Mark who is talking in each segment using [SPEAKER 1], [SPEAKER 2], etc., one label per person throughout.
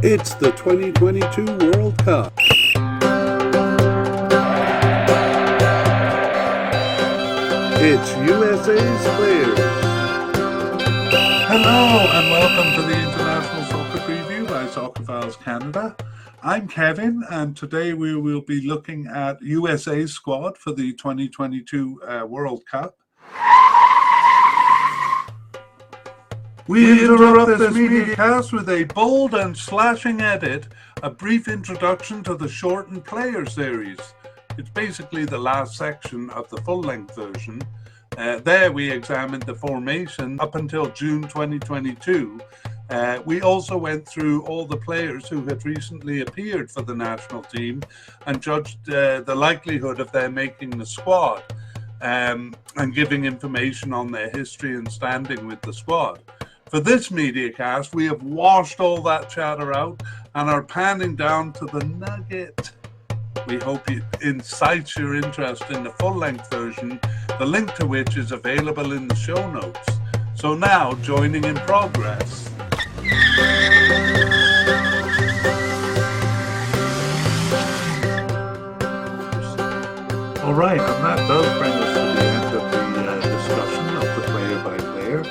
[SPEAKER 1] It's the 2022 World Cup. It's USA's players.
[SPEAKER 2] Hello and welcome to the International Soccer Preview by Soccerphiles Canada. I'm Kevin, and today we will be looking at USA's squad for the 2022 World Cup. We interrupt this media cast with a bold and slashing edit, a brief introduction to the shortened player series. It's basically the last section of the full-length version. There we examined the formation up until June 2022. We also went through all the players who had recently appeared for the national team and judged the likelihood of their making the squad and giving information on their history and standing with the squad. For this media cast, we have washed all that chatter out and are panning down to the nugget. We hope it incites your interest in the full-length version, the link to which is available in the show notes. So now, joining in progress. All right, and that does bring us to the end of the discussion of the player-by-player.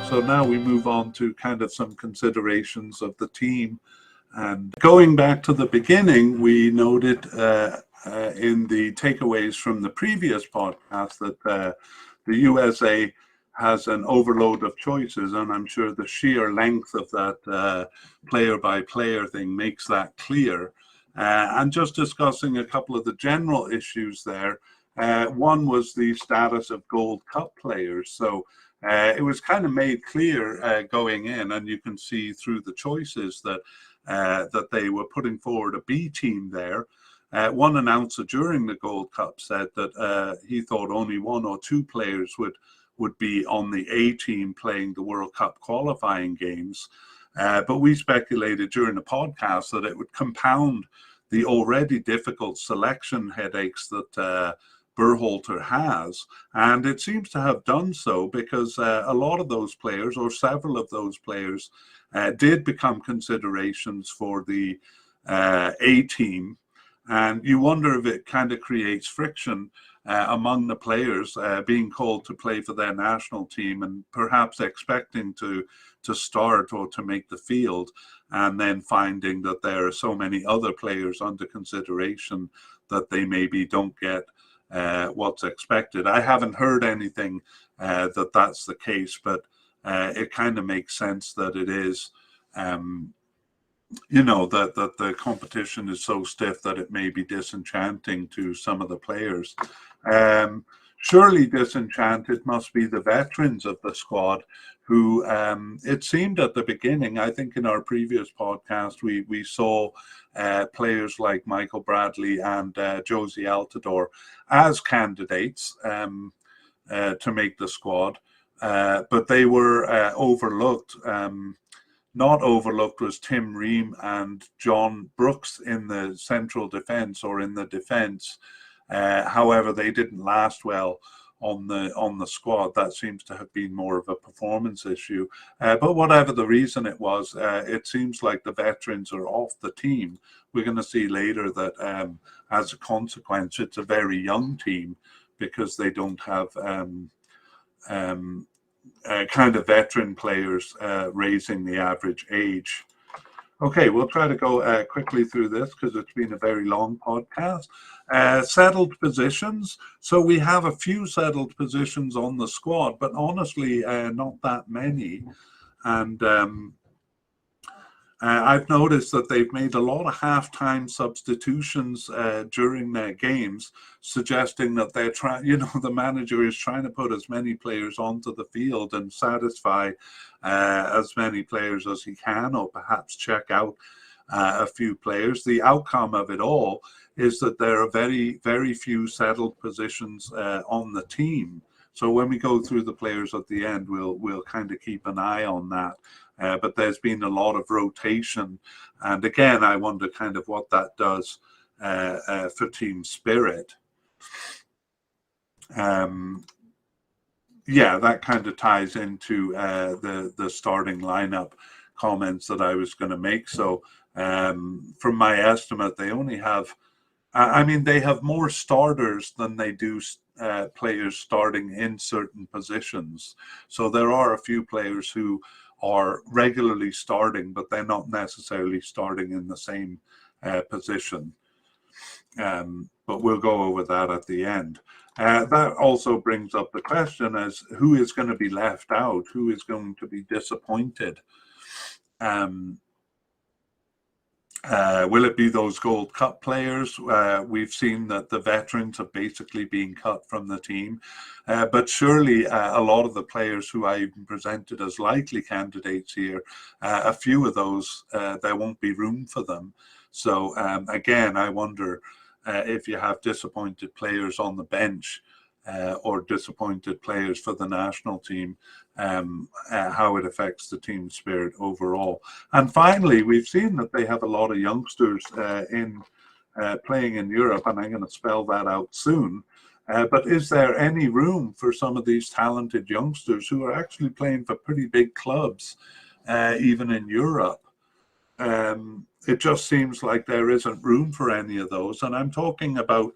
[SPEAKER 2] So now we move on to kind of some considerations of the team. And going back to the beginning, we noted in the takeaways from the previous podcast that the USA has an overload of choices, and I'm sure the sheer length of that player-by-player thing makes that clear. And just discussing a couple of the general issues there, one was the status of Gold Cup players. So it was kind of made clear going in, and you can see through the choices that that they were putting forward a B team there. One announcer during the Gold Cup said that he thought only one or two players would be on the A team playing the World Cup qualifying games. But we speculated during the podcast that it would compound the already difficult selection headaches that Berhalter has, and it seems to have done so because a lot of those players, or several of those players, did become considerations for the A team, and you wonder if it kind of creates friction among the players being called to play for their national team and perhaps expecting to start or to make the field, and then finding that there are so many other players under consideration that they maybe don't get what's expected. I haven't heard anything that that's the case, but it kind of makes sense that it is, that the competition is so stiff that it may be disenchanting to some of the players. Surely disenchanted must be the veterans of the squad who it seemed at the beginning, I think in our previous podcast, we saw players like Michael Bradley and Josie Altidore as candidates to make the squad, but they were overlooked. Not overlooked was Tim Ream and John Brooks in the central defence or in the defence. However, they didn't last well on the squad. That seems to have been more of a performance issue. But whatever the reason it was, it seems like the veterans are off the team. We're going to see later that as a consequence, it's a very young team because they don't have kind of veteran players raising the average age. Okay, we'll try to go quickly through this because it's been a very long podcast. Settled positions. So we have a few settled positions on the squad, but honestly, not that many. And I've noticed that they've made a lot of halftime substitutions during their games, suggesting that they're trying, the manager is trying to put as many players onto the field and satisfy as many players as he can, or perhaps check out a few players. The outcome of it all is that there are very, very few settled positions on the team. So when we go through the players at the end, we'll kind of keep an eye on that. But there's been a lot of rotation. And again, I wonder kind of what that does for team spirit. Yeah, that kind of ties into the starting lineup comments that I was going to make. So from my estimate, they only have, I mean, they have more starters than they do players starting in certain positions. So there are a few players who are regularly starting, but they're not necessarily starting in the same position. But we'll go over that at the end. That also brings up the question as who is going to be left out? Who is going to be disappointed? Will it be those Gold Cup players? We've seen that the veterans have basically been cut from the team. But surely a lot of the players who I even presented as likely candidates here, a few of those, there won't be room for them. So again, I wonder if you have disappointed players on the bench or disappointed players for the national team, how it affects the team spirit overall. And finally, we've seen that they have a lot of youngsters playing in Europe, and I'm going to spell that out soon. But is there any room for some of these talented youngsters who are actually playing for pretty big clubs, even in Europe? It just seems like there isn't room for any of those. And I'm talking about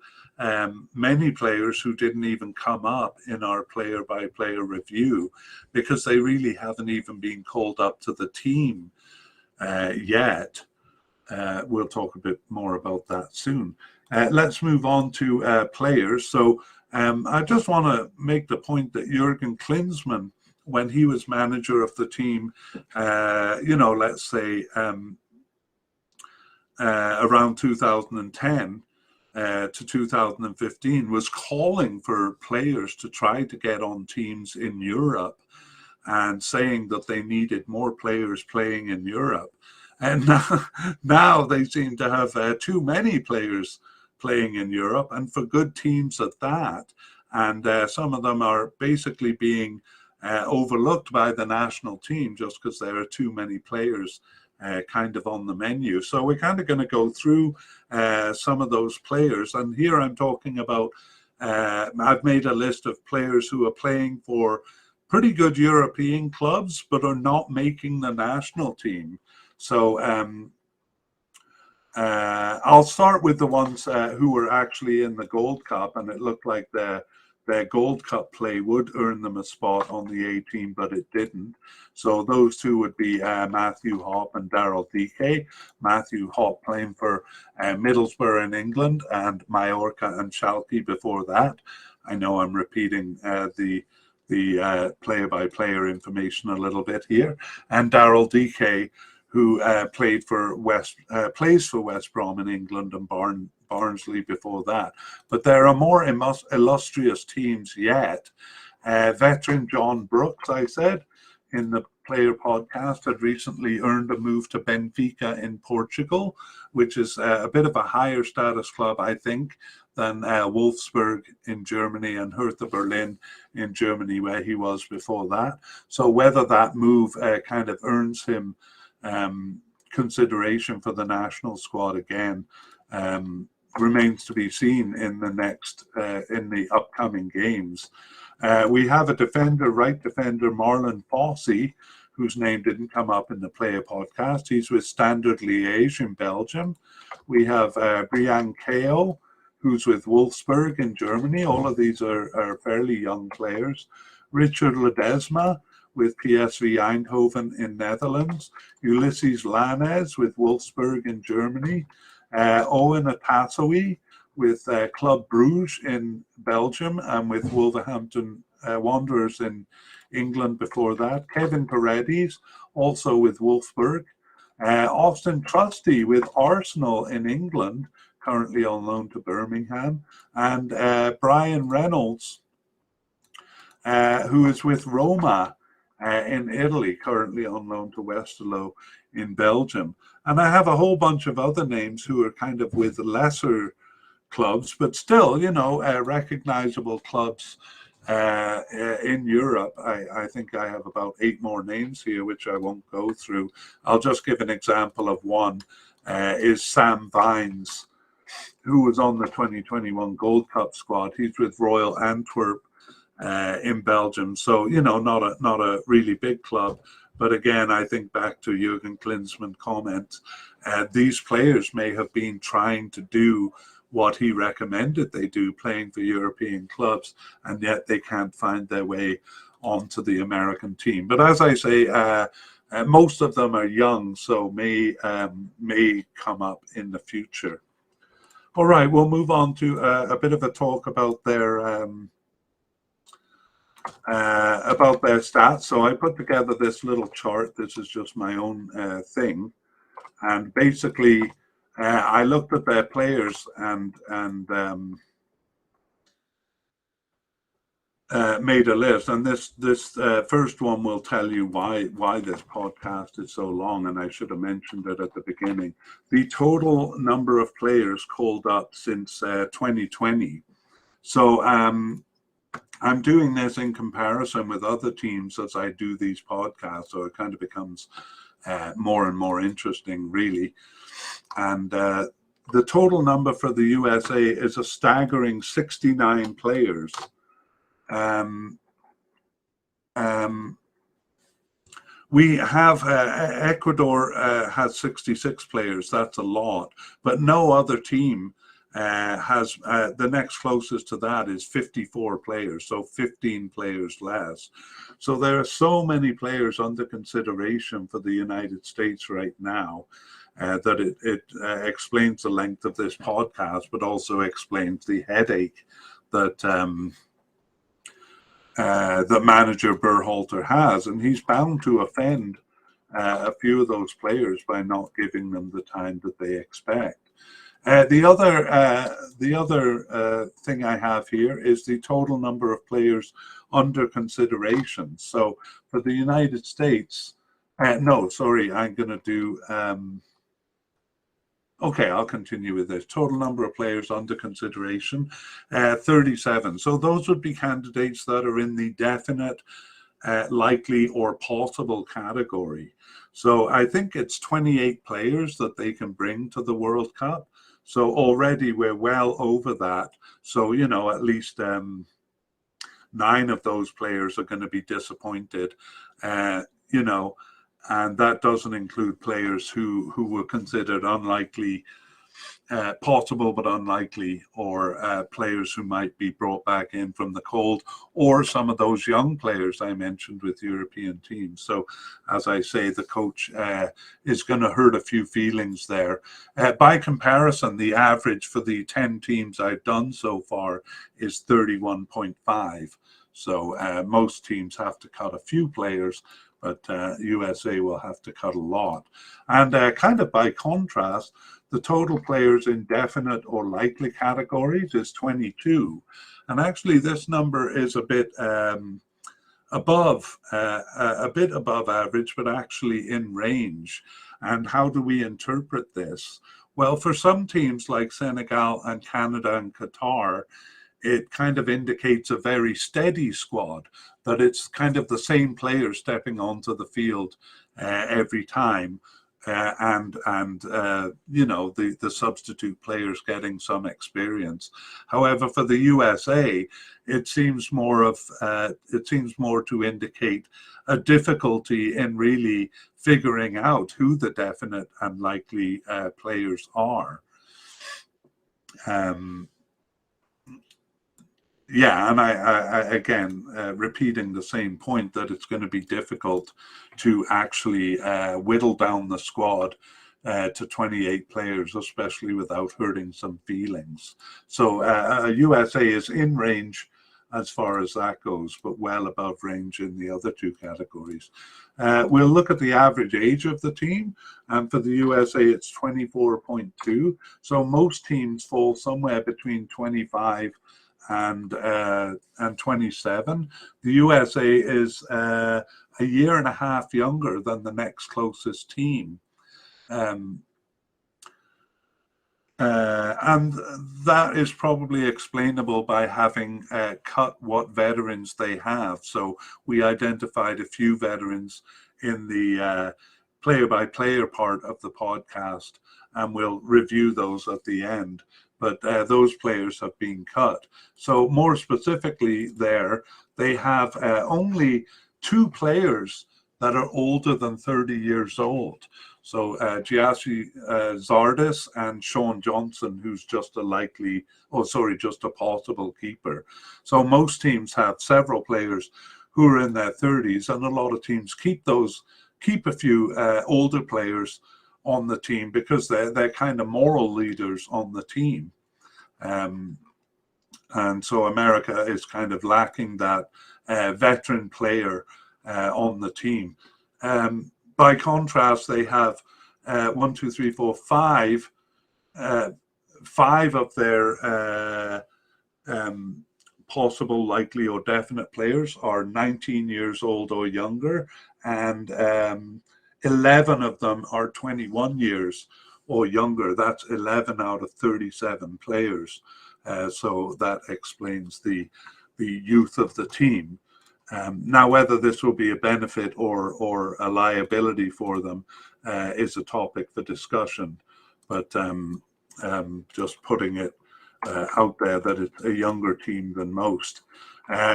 [SPEAKER 2] many players who didn't even come up in our player-by-player review because they really haven't even been called up to the team yet. We'll talk a bit more about that soon. Let's move on to players. So I just want to make the point that Jurgen Klinsmann, when he was manager of the team, let's say around 2010 to 2015, was calling for players to try to get on teams in Europe and saying that they needed more players playing in Europe. And now they seem to have too many players playing in Europe, and for good teams at that. And some of them are basically being overlooked by the national team just because there are too many players kind of on the menu. So we're kind of going to go through some of those players. And here I'm talking about, I've made a list of players who are playing for pretty good European clubs, but are not making the national team. So I'll start with the ones who were actually in the Gold Cup, and it looked like their Gold Cup play would earn them a spot on the A team, but it didn't. So those two would be Matthew Hopp and Daryl Dike. Matthew Hopp playing for Middlesbrough in England and Mallorca and Schalke before that. I know I'm repeating the player-by-player information a little bit here. And Daryl Dike, who plays for West Brom in England and Barnsley before that. But there are more illustrious teams yet. Veteran John Brooks, I said, in the player podcast, had recently earned a move to Benfica in Portugal, which is a bit of a higher status club, I think, than Wolfsburg in Germany and Hertha Berlin in Germany, where he was before that. So whether that move kind of earns him consideration for the national squad again remains to be seen in the upcoming games. We have a right defender, Marlon Fossey, whose name didn't come up in the player podcast. He's with Standard Liège in Belgium. We have Brian Kao, who's with Wolfsburg in Germany. All of these are fairly young players. Richard Ledesma with PSV Eindhoven in Netherlands. Ulysses Lanez with Wolfsburg in Germany. Owen Atasowi with Club Brugge in Belgium and with Wolverhampton Wanderers in England before that. Kevin Paredes, also with Wolfsburg. Austin Trusty with Arsenal in England, currently on loan to Birmingham. And Brian Reynolds, who is with Roma in Italy, currently on loan to Westerlo in Belgium. And I have a whole bunch of other names who are kind of with lesser clubs, but still, recognizable clubs in Europe. I think I have about 8 more names here, which I won't go through. I'll just give an example of one, is Sam Vines, who was on the 2021 Gold Cup squad. He's with Royal Antwerp in Belgium. So, not a really big club, But again, I think back to Jurgen Klinsmann's comments, these players may have been trying to do what he recommended they do, playing for European clubs, and yet they can't find their way onto the American team. But as I say, most of them are young, so may come up in the future. All right, we'll move on to a bit of a talk about their stats. So I put together this little chart. This is just my own thing, and basically I looked at their players and made a list. And this first one will tell you why this podcast is so long. And I should have mentioned it at the beginning. The total number of players called up since 2020. So I'm doing this in comparison with other teams as I do these podcasts, so it kind of becomes more and more interesting, really. And the total number for the USA is a staggering 69 players. We have Ecuador has 66 players. That's a lot, but no other team has the next closest to that is 54 players, so 15 players less. So there are so many players under consideration for the United States right now that it explains the length of this podcast, but also explains the headache that that manager Berhalter has, and he's bound to offend a few of those players by not giving them the time that they expect. The other thing I have here is the total number of players under consideration. So for the United States, no, sorry, I'm going to do. Okay, I'll continue with this. Total number of players under consideration, 37. So those would be candidates that are in the definite, likely, or possible category. So I think it's 28 players that they can bring to the World Cup. So already we're well over that. So, you know, at least 9 of those players are going to be disappointed, you know, and that doesn't include players who were considered unlikely, possible but unlikely, or players who might be brought back in from the cold, or some of those young players I mentioned with European teams. So, as I say, the coach is going to hurt a few feelings there. By comparison, the average for the 10 teams I've done so far is 31.5. So most teams have to cut a few players, but USA will have to cut a lot. And kind of by contrast, the total players in definite or likely categories is 22. And actually this number is a bit above average, but actually in range. And how do we interpret this? Well, for some teams like Senegal and Canada and Qatar, it kind of indicates a very steady squad, that it's kind of the same players stepping onto the field every time, and you know, the substitute players getting some experience. However, for the USA, it seems more to indicate a difficulty in really figuring out who the definite and likely players are. Yeah, and I again, repeating the same point, that it's going to be difficult to actually whittle down the squad to 28 players, especially without hurting some feelings. So USA is in range as far as that goes, but well above range in the other two categories. We'll look at the average age of the team, and for the USA, it's 24.2. So most teams fall somewhere between 25 and 27. The USA is a year and a half younger than the next closest team. And that is probably explainable by having cut what veterans they have. So we identified a few veterans in the player-by-player part of the podcast, and we'll review those at the end. But those players have been cut. So more specifically there, they have only 2 players that are older than 30 years old. So Giassi Zardes and Sean Johnson, who's just a possible keeper. So most teams have several players who are in their 30s, and a lot of teams keep a few older players on the team because they're kind of moral leaders on the team. And so America is kind of lacking that veteran player on the team. By contrast, they have 5 of their possible, likely, or definite players are 19 years old or younger, and 11 of them are 21 years or younger. That's 11 out of 37 players. So that explains the youth of the team. Now, whether this will be a benefit or a liability for them is a topic for discussion, but just putting it out there that it's a younger team than most.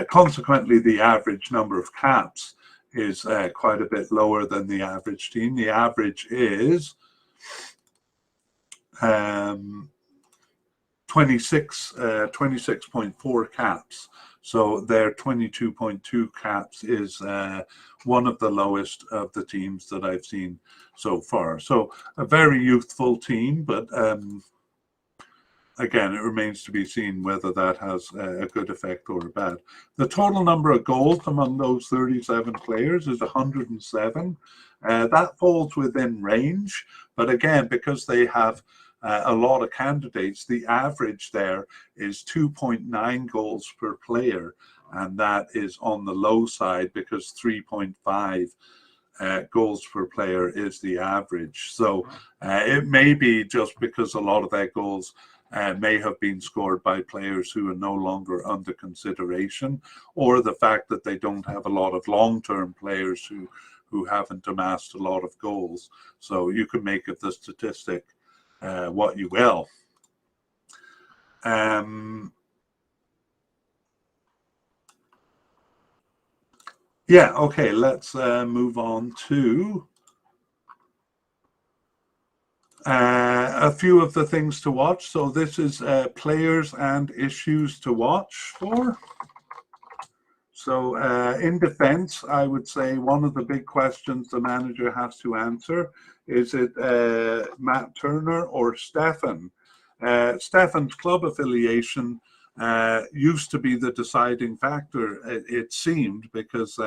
[SPEAKER 2] Consequently, the average number of caps is quite a bit lower than the average team. The average is 26.4 caps. So their 22.2 caps is one of the lowest of the teams that I've seen so far. So a very youthful team, but again, it remains to be seen whether that has a good effect or a bad. The total number of goals among those 37 players is 107. That falls within range, but again, because they have a lot of candidates, the average there is 2.9 goals per player, and that is on the low side because 3.5 goals per player is the average. So it may be just because a lot of their goals may have been scored by players who are no longer under consideration, or the fact that they don't have a lot of long-term players who haven't amassed a lot of goals. So you can make of the statistic what you will. Yeah, okay, let's move on to a few of the things to watch. So this is players and issues to watch for. So in defense, I would say one of the big questions the manager has to answer is it Matt Turner or Stefan? Stefan's club affiliation used to be the deciding factor, it seemed, because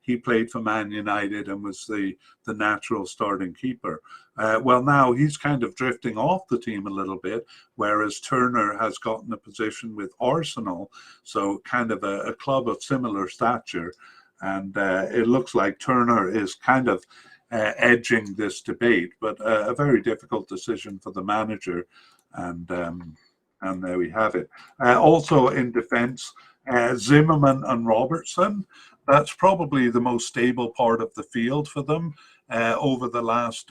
[SPEAKER 2] he played for Man United and was the natural starting keeper. Well, now he's kind of drifting off the team a little bit, whereas Turner has gotten a position with Arsenal, so kind of a club of similar stature. And it looks like Turner is kind of edging this debate, but a very difficult decision for the manager. And there we have it. Also in defense, Zimmerman and Robertson. That's probably the most stable part of the field for them over the last,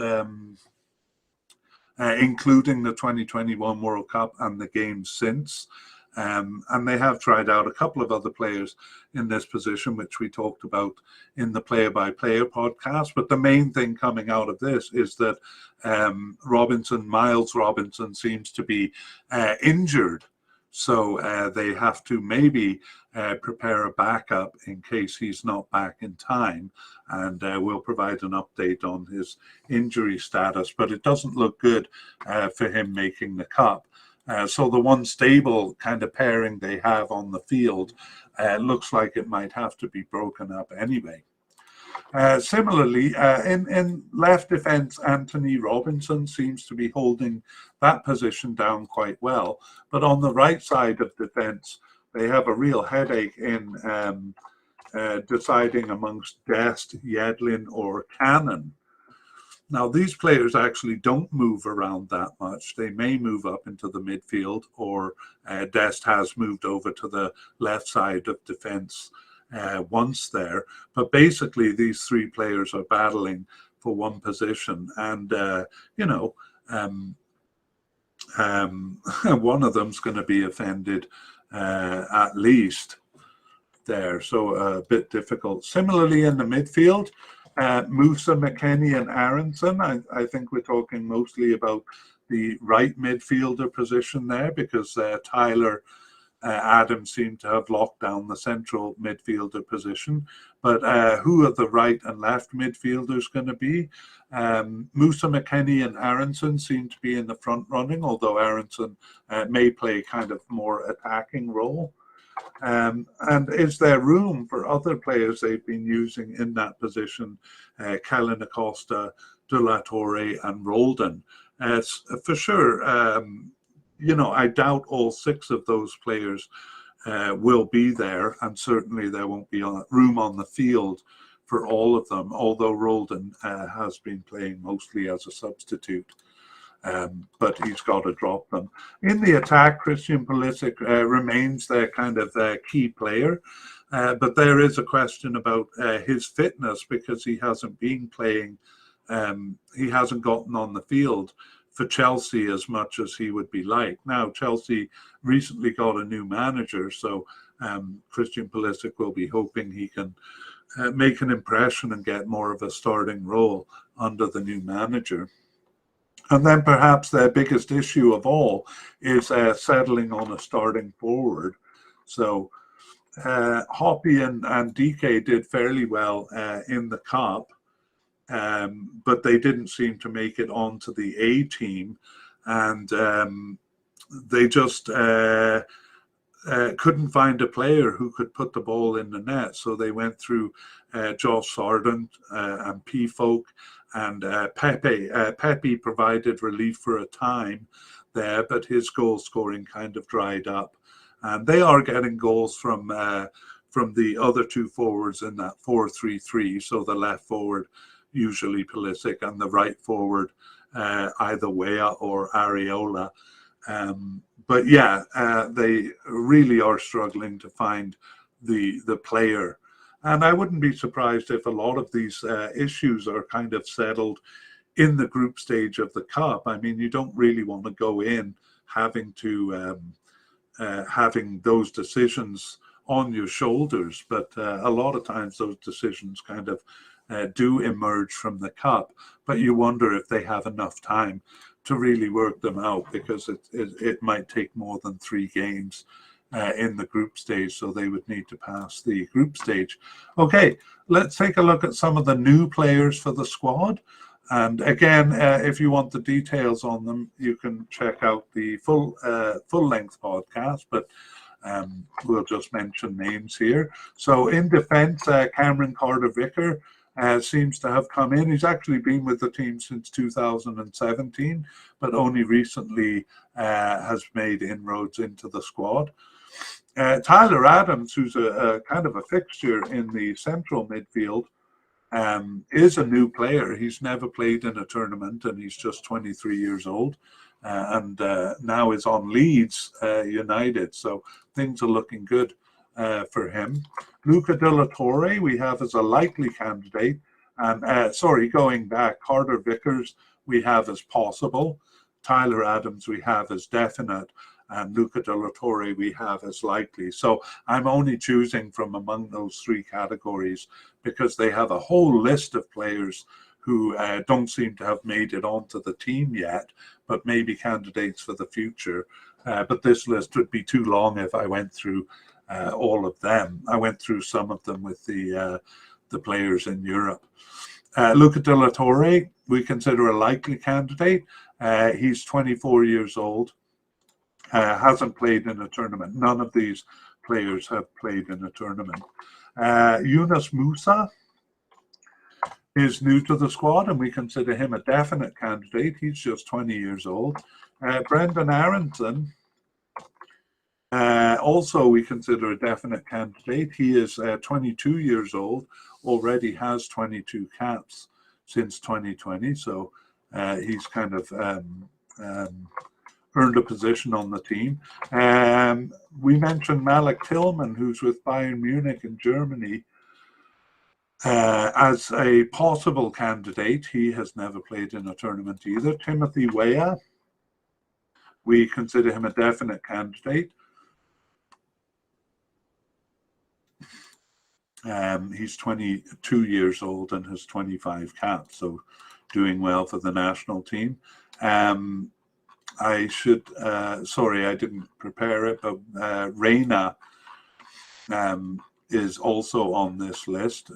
[SPEAKER 2] including the 2021 World Cup and the games since. And they have tried out a couple of other players in this position, which we talked about in the player-by-player podcast. But the main thing coming out of this is that Miles Robinson seems to be injured. So they have to maybe prepare a backup in case he's not back in time. And we'll provide an update on his injury status. But it doesn't look good for him making the cup. So the one stable kind of pairing they have on the field looks like it might have to be broken up anyway. Similarly, in left defense, Anthony Robinson seems to be holding that position down quite well. But on the right side of defense, they have a real headache in deciding amongst Dest, Yedlin, or Cannon. Now, these players actually don't move around that much. They may move up into the midfield, or Dest has moved over to the left side of defense once there. But basically, these three players are battling for one position. And, one of them's going to be offended at least there. So a bit difficult. Similarly, in the midfield, Musa, McKennie, and Aronson. I think we're talking mostly about the right midfielder position there, because Tyler Adams seemed to have locked down the central midfielder position. But who are the right and left midfielders going to be? Musa, McKennie, and Aronson seem to be in the front running, although Aronson may play kind of more attacking role. And is there room for other players they've been using in that position? Kellen Acosta, De La Torre, and Roldan. For sure, I doubt all 6 of those players will be there, and certainly there won't be room on the field for all of them, although Roldan has been playing mostly as a substitute. But he's got to drop them. In the attack, Christian Pulisic remains their kind of key player, but there is a question about his fitness, because he hasn't been playing, he hasn't gotten on the field for Chelsea as much as he would be like. Now, Chelsea recently got a new manager, so Christian Pulisic will be hoping he can make an impression and get more of a starting role under the new manager. And then perhaps their biggest issue of all is settling on a starting forward. So Hoppy and DK did fairly well in the Cup, but they didn't seem to make it onto the A team, and they just couldn't find a player who could put the ball in the net. So they went through Josh Sargent and P. Folk and Pepe. Pepe provided relief for a time there, but his goal scoring kind of dried up. And they are getting goals from the other 2 forwards in that 4-3-3. So the left forward, usually Pulisic, and the right forward, either Weah or Areola. But yeah, they really are struggling to find the player. And I wouldn't be surprised if a lot of these issues are kind of settled in the group stage of the Cup. I mean, you don't really want to go in having to having those decisions on your shoulders, but a lot of times those decisions kind of do emerge from the Cup. But you wonder if they have enough time to really work them out, because it might take more than 3 games in the group stage, so they would need to pass the group stage. Okay, let's take a look at some of the new players for the squad. And again, if you want the details on them, you can check out the full-length podcast, but we'll just mention names here. So in defense, Cameron Carter-Vicker seems to have come in. He's actually been with the team since 2017, but only recently has made inroads into the squad. Tyler Adams, who's a kind of a fixture in the central midfield, is a new player. He's never played in a tournament, and he's just 23 years old, and now is on Leeds United. So things are looking good for him. Luca De La Torre we have as a likely candidate, and going back, Carter Vickers we have as possible, Tyler Adams we have as definite, and Luca De La Torre we have as likely. So I'm only choosing from among those 3 categories, because they have a whole list of players who don't seem to have made it onto the team yet, but maybe candidates for the future. But this list would be too long if I went through all of them. I went through some of them with the players in Europe. Luca De La Torre we consider a likely candidate. He's 24 years old. Hasn't played in a tournament. None of these players have played in a tournament. Yunus Musa is new to the squad, and we consider him a definite candidate. He's just 20 years old. Brendan Aronson, also we consider a definite candidate. He is 22 years old, already has 22 caps since 2020, so he's kind of earned a position on the team. We mentioned Malik Tillman, who's with Bayern Munich in Germany, as a possible candidate. He has never played in a tournament either. Timothy Weah, we consider him a definite candidate. He's 22 years old and has 25 caps, so doing well for the national team. I should, sorry, I didn't prepare it, but Reina is also on this list.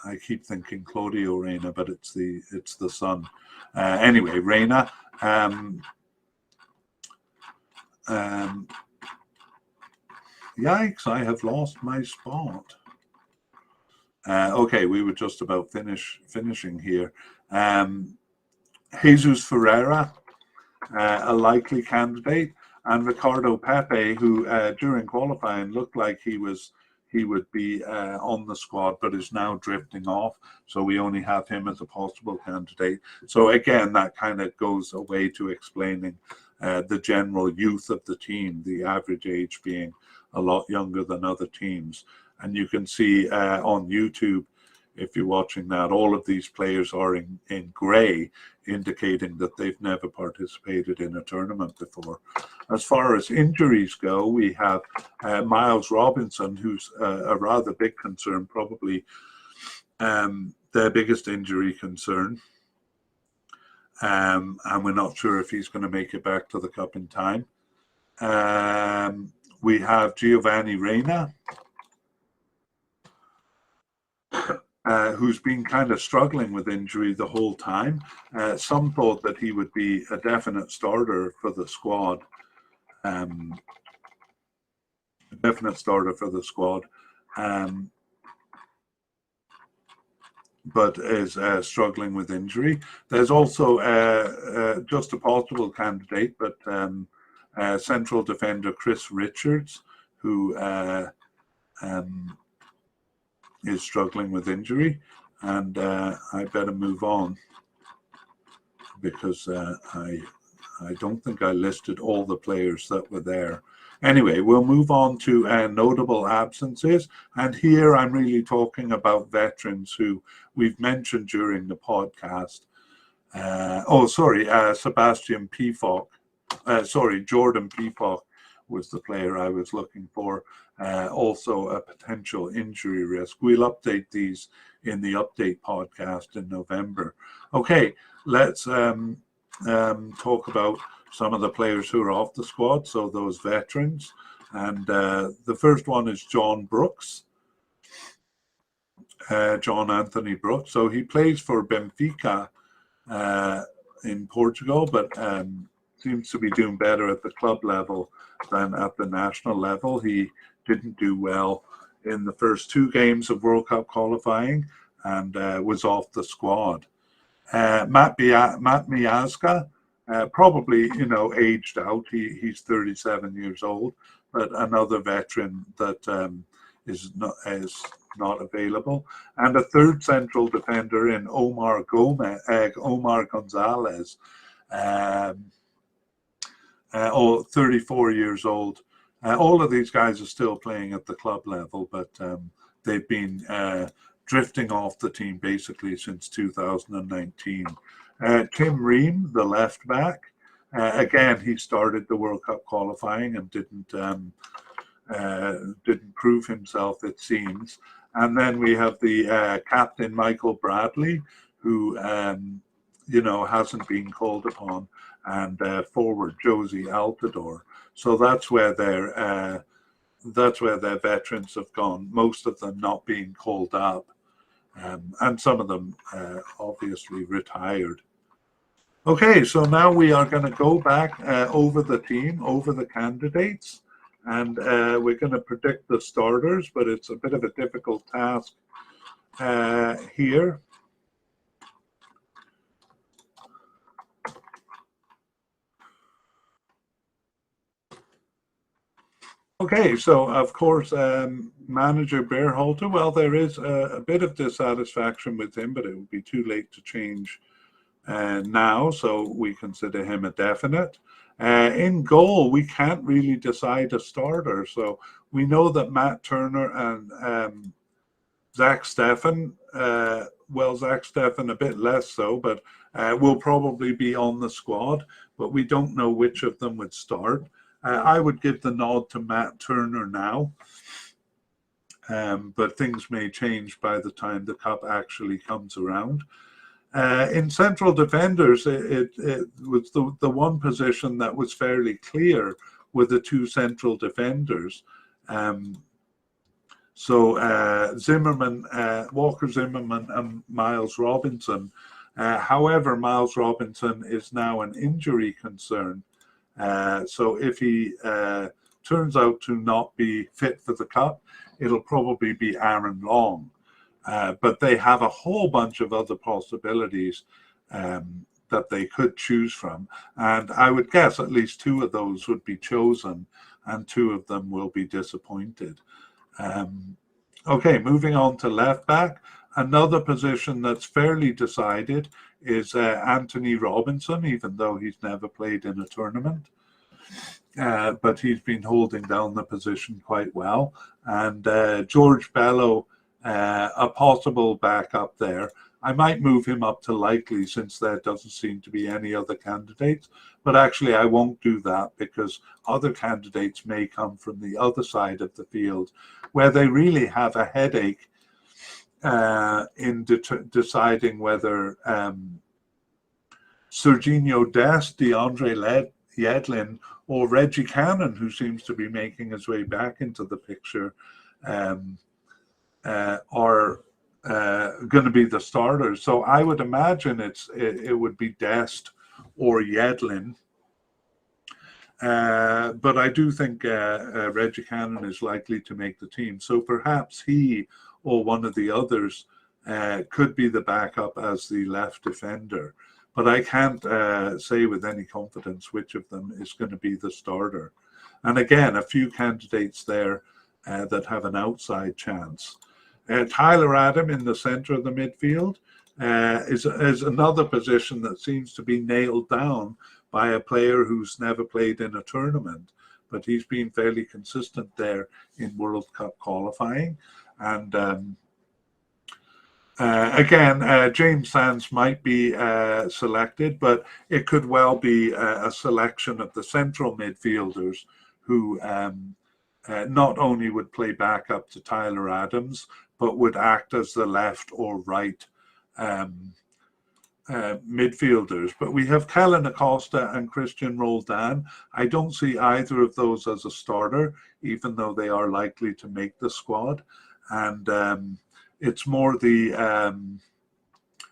[SPEAKER 2] I keep thinking Claudio Reina, but it's the son. Anyway, Reina. Yikes! I have lost my spot. Okay, we were just about finishing here. Jesus Ferreira, a likely candidate, and Ricardo Pepe, who during qualifying looked like he would be on the squad, but is now drifting off. So we only have him as a possible candidate. So again, that kind of goes away to explaining the general youth of the team, the average age being a lot younger than other teams. And you can see on YouTube, if you're watching that, all of these players are in grey, indicating that they've never participated in a tournament before. As far as injuries go, we have Miles Robinson, who's a rather big concern, probably their biggest injury concern. And we're not sure if he's going to make it back to the Cup in time. We have Giovanni Reina, who's been kind of struggling with injury the whole time. Some thought that he would be a definite starter for the squad. But is struggling with injury. There's also just a possible candidate, but central defender Chris Richards, who is struggling with injury, and I better move on because I don't think I listed all the players that were there. Anyway, we'll move on to notable absences, and here I'm really talking about veterans who we've mentioned during the podcast. Sebastian Pifok. Jordan Pifok was the player I was looking for. Also a potential injury risk. We'll update these in the update podcast in November. Okay, let's talk about some of the players who are off the squad, so those veterans. And the first one is John Brooks, John Anthony Brooks. So he plays for Benfica in Portugal, but seems to be doing better at the club level than at the national level. He didn't do well in the first two games of World Cup qualifying and was off the squad. Matt Miazga, probably, aged out. He's 37 years old, but another veteran that is not available. And a third central defender in Omar Gonzalez, 34 years old. All of these guys are still playing at the club level, but they've been drifting off the team basically since 2019. Tim Ream, the left back, again, he started the World Cup qualifying and didn't prove himself, it seems. And then we have the captain Michael Bradley, who hasn't been called upon, and forward Josie Altidore. So that's where their veterans have gone. Most of them not being called up, and some of them obviously retired. Okay, so now we are going to go back over the team, over the candidates, and we're going to predict the starters, but it's a bit of a difficult task here. Okay, so of course, manager Berhalter, well, there is a bit of dissatisfaction with him, but it would be too late to change now, so we consider him a definite. In goal, we can't really decide a starter, so we know that Matt Turner and Zach Steffen, Zach Steffen a bit less so, but will probably be on the squad, but we don't know which of them would start. I would give the nod to Matt Turner now. but things may change by the time the cup actually comes around. In central defenders, it was the one position that was fairly clear with the two central defenders. Zimmerman, Walker Zimmerman and Miles Robinson. However, Miles Robinson is now an injury concern. So if he turns out to not be fit for the cup, it'll probably be Aaron Long. But they have a whole bunch of other possibilities that they could choose from. And I would guess at least two of those would be chosen and two of them will be disappointed. Okay, moving on to left back. Another position that's fairly decided is Anthony Robinson, even though he's never played in a tournament. But he's been holding down the position quite well. And George Bello, a possible backup there. I might move him up to likely since there doesn't seem to be any other candidates. But actually, I won't do that because other candidates may come from the other side of the field where they really have a headache in deciding whether Serginho Dest, DeAndre Yedlin, or Reggie Cannon, who seems to be making his way back into the picture, are going to be the starters. So I would imagine it would be Dest or Yedlin. But I do think Reggie Cannon is likely to make the team. So perhaps he or one of the others could be the backup as the left defender. But I can't say with any confidence which of them is going to be the starter. And again, a few candidates there that have an outside chance. Tyler Adam in the center of the midfield is another position that seems to be nailed down by a player who's never played in a tournament, but he's been fairly consistent there in World Cup qualifying. And again, James Sands might be selected, but it could well be a selection of the central midfielders who not only would play backup to Tyler Adams, but would act as the left or right midfielders. But we have Kellen Acosta and Christian Roldan. I don't see either of those as a starter, even though they are likely to make the squad. And it's more the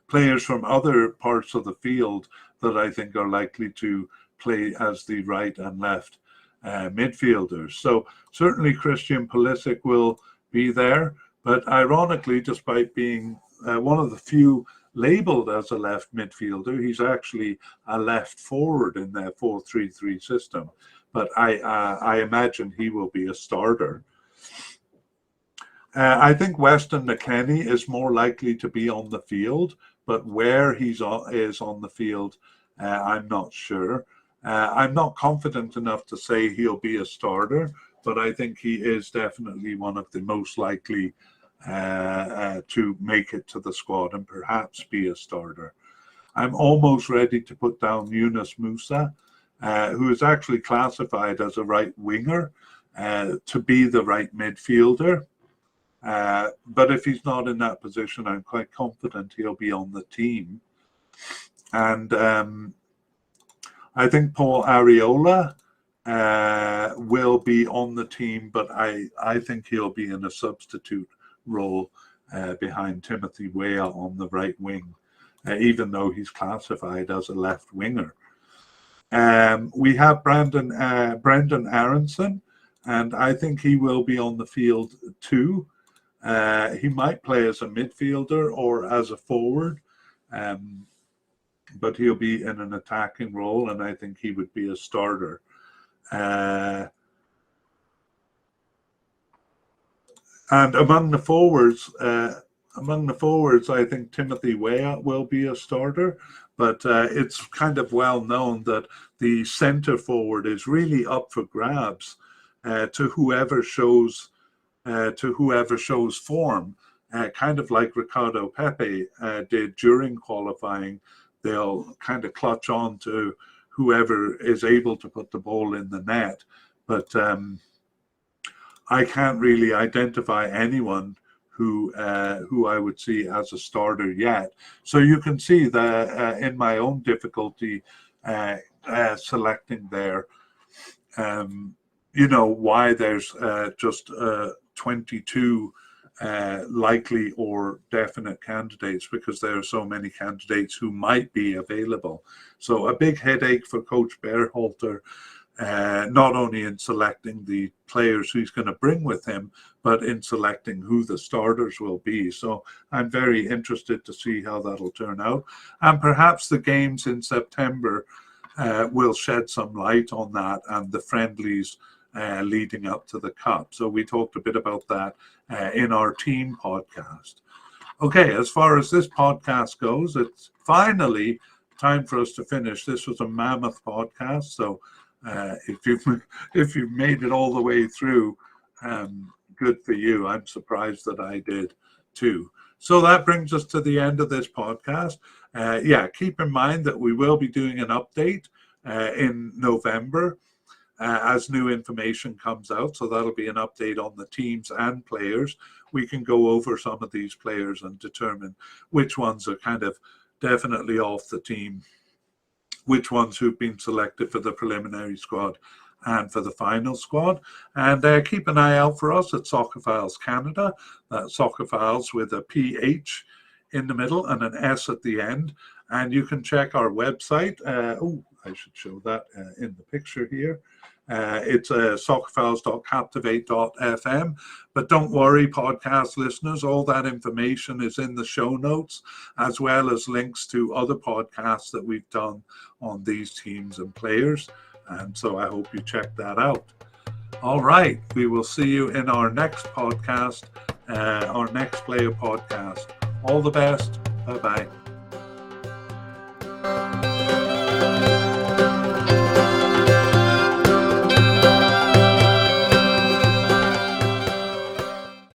[SPEAKER 2] players from other parts of the field that I think are likely to play as the right and left midfielders. So certainly Christian Pulisic will be there, but ironically, despite being one of the few labeled as a left midfielder, he's actually a left forward in their 4-3-3 system. But I imagine he will be a starter. I think Weston McKennie is more likely to be on the field, but where is on the field, I'm not sure. I'm not confident enough to say he'll be a starter, but I think he is definitely one of the most likely to make it to the squad and perhaps be a starter. I'm almost ready to put down Yunus Musa, who is actually classified as a right winger, to be the right midfielder. But if he's not in that position, I'm quite confident he'll be on the team. And I think Paul Areola will be on the team, but I think he'll be in a substitute role behind Timothy Weah on the right wing, even though he's classified as a left winger. We have Brendan Aronson, and I think he will be on the field too. He might play as a midfielder or as a forward, but he'll be in an attacking role, and I think he would be a starter. And among the forwards, I think Timothy Weah will be a starter, but it's kind of well known that the centre forward is really up for grabs to whoever shows form, kind of like Ricardo Pepe did during qualifying. They'll kind of clutch on to whoever is able to put the ball in the net. But I can't really identify anyone who I would see as a starter yet. So you can see that in my own difficulty selecting there, why there's just 22 likely or definite candidates, because there are so many candidates who might be available. So a big headache for Coach Berhalter, not only in selecting the players he's going to bring with him, but in selecting who the starters will be. So I'm very interested to see how that'll turn out. And perhaps the games in September will shed some light on that, and the friendlies leading up to the Cup. So we talked a bit about that in our team podcast. Okay, as far as this podcast goes, it's finally time for us to finish. This was a mammoth podcast, so if you've made it all the way through, good for you. I'm surprised that I did too. So that brings us to the end of this podcast. Keep in mind that we will be doing an update in November as new information comes out. So that'll be an update on the teams and players. We can go over some of these players and determine which ones are kind of definitely off the team, which ones who've been selected for the preliminary squad and for the final squad. And keep an eye out for us at Soccerphiles Canada. That's Soccerphiles with a PH in the middle and an S at the end. And you can check our website. I should show that in the picture here. It's soccerphiles.captivate.fm. But don't worry, podcast listeners, all that information is in the show notes, as well as links to other podcasts that we've done on these teams and players. And so I hope you check that out. All right, we will see you in our next podcast, our next player podcast. All the best. Bye-bye.